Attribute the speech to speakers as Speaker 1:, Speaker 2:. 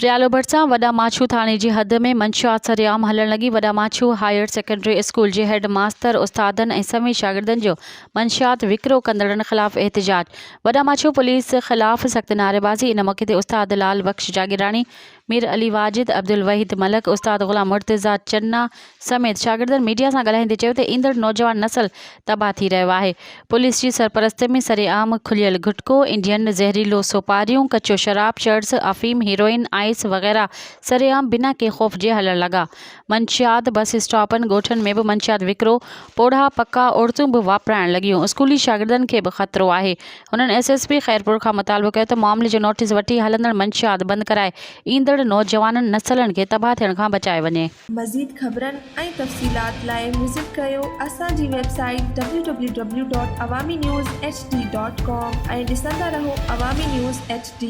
Speaker 1: प्रियालो भरिसां वॾा माछू थाणे जी हद में मंशियात सरेआम हलण लॻी। वॾा माछू हायर सेकेंडरी स्कूल जे हेड मास्तर उस्तादनि ऐं समेत शागिर्दनि जो मंशियात विकिरो कंदड़नि ख़िलाफ़ एहतिजाज। वॾा माछू पुलिस ख़िलाफ़ सख़्त नारेबाज़ी। इन मौक़े ते उस्ताद लाल बख्श जागीरानी, मीर अली वाजिद, अब्दुल वहीद मलक, उस्ताद ग़ुलाम मुर्तज़ा चन्ना समेत शागिर्दनि मीडिया सां ॻाल्हाईंदे चयो त ईंदड़ नौजवान नस्ल तबाह थी रहियो आहे। पुलिस जी सरपरस्ती में सरेआम खुलियल गुटको, इंडियन, ज़हरीलो सोपारियूं, कचो शराब, चर्स, अफ़ीम, हीरोइन, आइस वग़ैरह सरेआम बिना के ख़ौफ़ जे हलण लॻा। मंशियात बस स्टॉपनि, ॻोठनि में बि मंशियात विकिरो, पोढ़ा पका औरतूं बि वापराइण लॻियूं। स्कूली शागिर्दनि खे बि ख़तरो आहे। हुननि SSP ख़ैरपुर खां मुतालबो कयो त मामले जो नोटिस वठी हलंदड़ मंशियात बंदि कराए ईंदड़ नौजवाननि नस्लनि खे तबाह थियण खां बचाए वञे।
Speaker 2: मज़ीद ख़बरनि ऐं तफ़सीलात लाइ विज़िट कयो असांजी वेबसाइट www.awamiNewsHD.com ऐं ॾिसंदा रहो अवामी न्यूज़ HD।